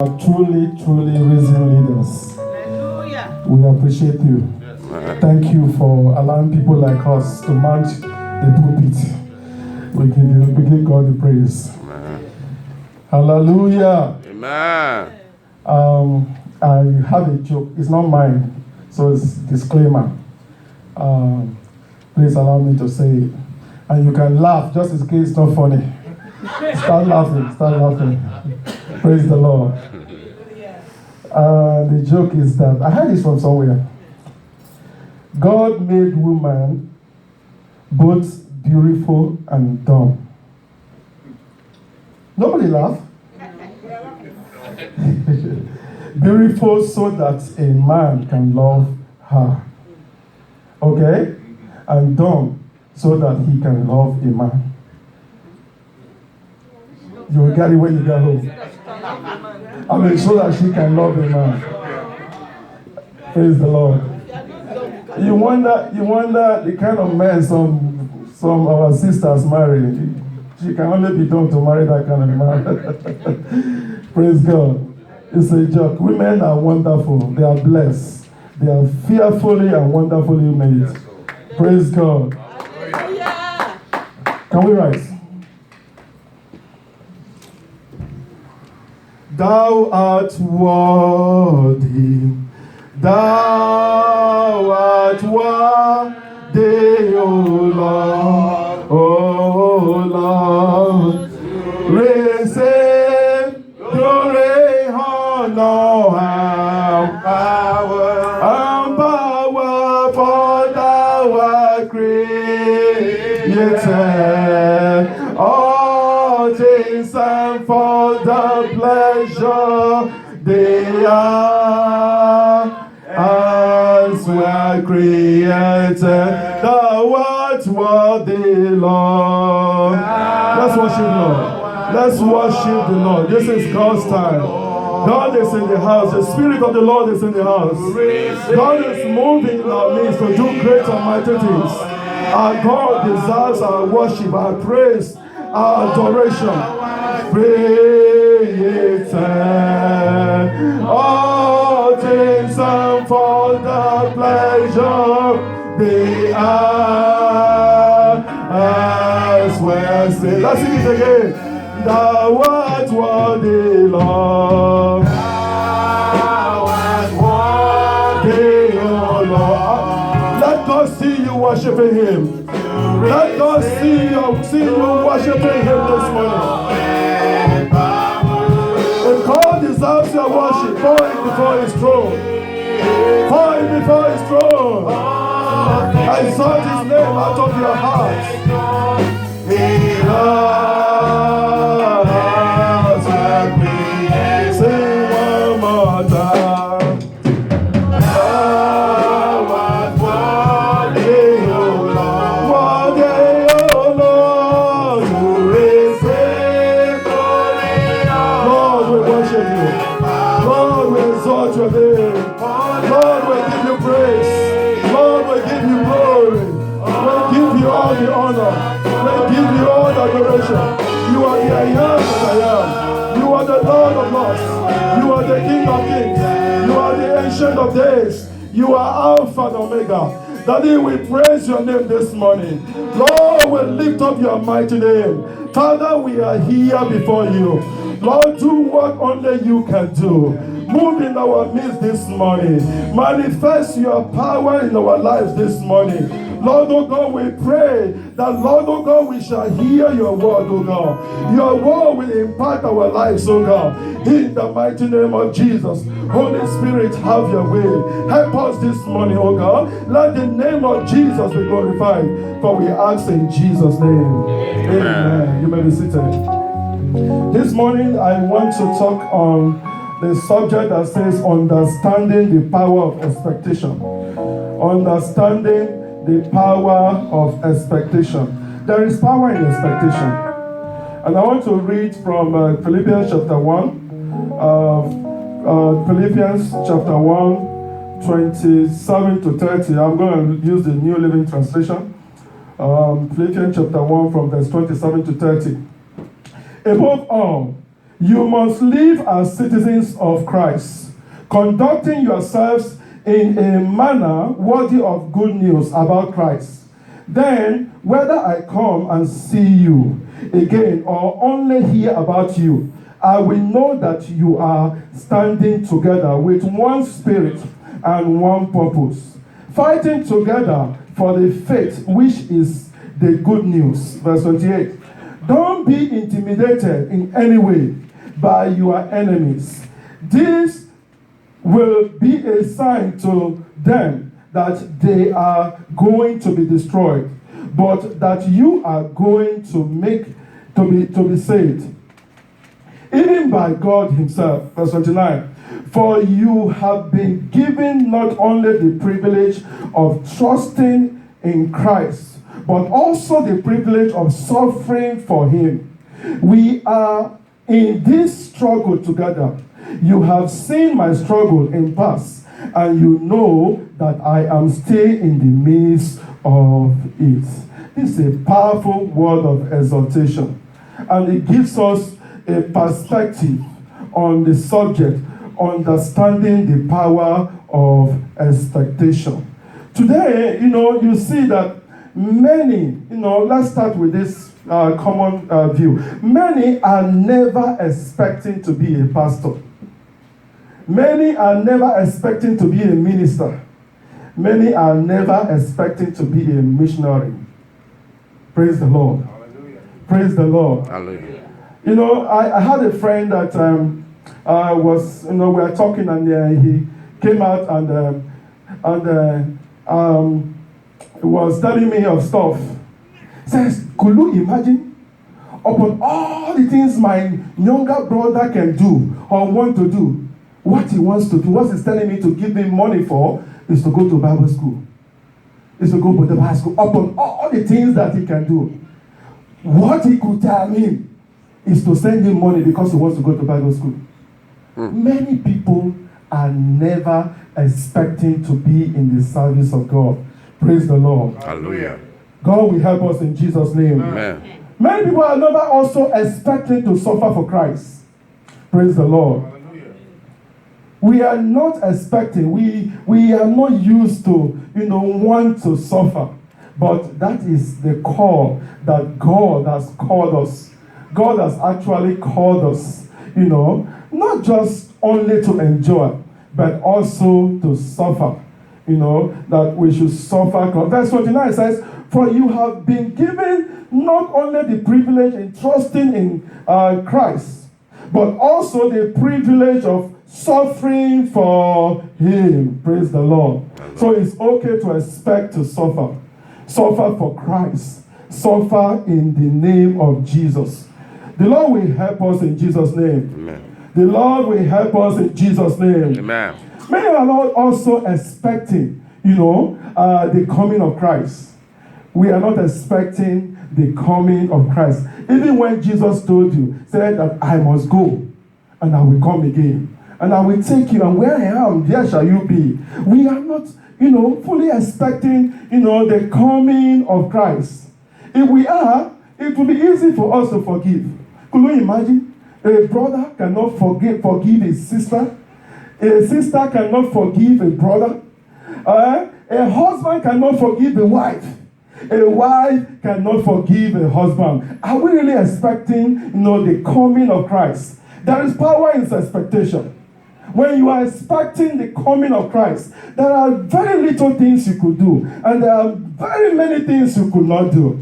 Truly, truly risen leaders. Hallelujah. We appreciate you. Yes. Thank you for allowing people like us to manage the pulpit. We give God the praise. Amen. Hallelujah. Amen. I have a joke. It's not mine, so it's disclaimer. Please allow me to say it. And you can laugh just in case it's not funny. Start laughing. Start laughing. Praise the Lord. The joke is that I heard this from somewhere. God made woman both beautiful and dumb. Nobody laugh. Beautiful so that a man can love her. Okay? And dumb so that he can love a man. You will get it when you get home. I mean, so that she can love a man. Praise the Lord. You wonder the kind of men some of our sisters marry. She can only be done to marry that kind of man. Praise God. It's a joke. Women are wonderful. They are blessed. They are fearfully and wonderfully made. Praise God. Can we rise? Thou art worthy, thou art worthy, O Lord, receive glory, honor, and power, for thou art created all things, and for the pleasure they are as we are created. Thou art worthy, Lord. Let's worship the Lord. Let's worship the Lord. This is God's time. God is in the house. The Spirit of the Lord is in the house. God is moving in our midst to do great and mighty things. Our God desires our worship, our praise, our adoration. Created all things, and for the pleasure they are as well. Let's sing it again. Thou art worthy, Lord. Thou art worthy, O Lord. Let God see you worshiping Him. Let God see you worshiping Him this morning. If God deserves your worship, pour it before His throne. Pour it before His throne. Exalt His name out of your heart. He loves me. Sing one more time. Thou art worthy, O Lord. Worthy, O Lord, to receive glory. Lord, we worship you. Lord, we exalt your name. Lord, we give you praise. Lord, we give you glory. We give you all the honor. We give you all the adoration. You are the I am that I am. You are the Lord of Lords. You are the King of Kings. You are the Ancient of Days. You are Alpha and Omega. Daddy, we praise your name this morning. Lord, we lift up your mighty name. Father, we are here before you. Lord, do what only you can do. Move in our midst this morning. Manifest your power in our lives this morning. Lord, oh God, we pray that, Lord, oh God, we shall hear your word, oh God. Your word will impact our lives, oh God. In the mighty name of Jesus. Holy Spirit, have your way. Help us this morning, oh God. Let the name of Jesus be glorified. For we ask in Jesus' name. Amen. You may be seated. This morning, I want to talk on the subject that says understanding the power of expectation. Understanding the power of expectation. There is power in expectation. And I want to read from Philippians chapter 1. Philippians chapter 1, 27 to 30. I'm going to use the New Living Translation. Philippians chapter 1 from verse 27 to 30. Above all, You must live as citizens of Christ, conducting yourselves in a manner worthy of good news about Christ. Then, whether I come and see you again or only hear about you, I will know that you are standing together with one spirit and one purpose, fighting together for the faith which is the good news. Verse 28. Don't be intimidated in any way by your enemies. This will be a sign to them that they are going to be destroyed, but that you are going to be saved, even by God himself. Verse 29. For you have been given not only the privilege of trusting in Christ, but also the privilege of suffering for him. We are in this struggle together. You have seen my struggle in past, and you know that I am still in the midst of it. This is a powerful word of exhortation, and it gives us a perspective on the subject, understanding the power of expectation. Today, you see that many, let's start with this common view. Many are never expecting to be a pastor. Many are never expecting to be a minister. Many are never expecting to be a missionary. Praise the Lord. Hallelujah. Praise the Lord. Hallelujah. I had a friend that we were talking, and he came out and was telling me of stuff. Says, could you imagine upon all the things my younger brother can do or want to do, what he wants to do, what he's telling me to give him money for is to go to Bible school. Is to go to the Bible school. Upon all the things that he can do, what he could tell him is to send him money because he wants to go to Bible school. Many people are never expecting to be in the service of God. Praise the Lord. Hallelujah. God will help us in Jesus' name. Amen. Many people are never also expecting to suffer for Christ. Praise the Lord. Hallelujah. We are not expecting, we are not used to, want to suffer. But that is the call that God has called us. God has actually called us, not just only to enjoy, but also to suffer. That we should suffer. Verse 29 says, for you have been given not only the privilege in trusting in Christ, but also the privilege of suffering for him. Praise the Lord. So it's okay to expect to suffer. Suffer for Christ. Suffer in the name of Jesus. The Lord will help us in Jesus' name. Amen. The Lord will help us in Jesus' name. Amen. Many are not also expecting, the coming of Christ. We are not expecting the coming of Christ. Even when Jesus told you, said that I must go and I will come again. And I will take you, and where I am, there shall you be. We are not, fully expecting, the coming of Christ. If we are, it will be easy for us to forgive. Could you imagine? A brother cannot forgive his sister. A sister cannot forgive a brother. A husband cannot forgive a wife. A wife cannot forgive a husband. Are we really expecting, the coming of Christ? There is power in expectation. When you are expecting the coming of Christ, there are very little things you could do, and there are very many things you could not do.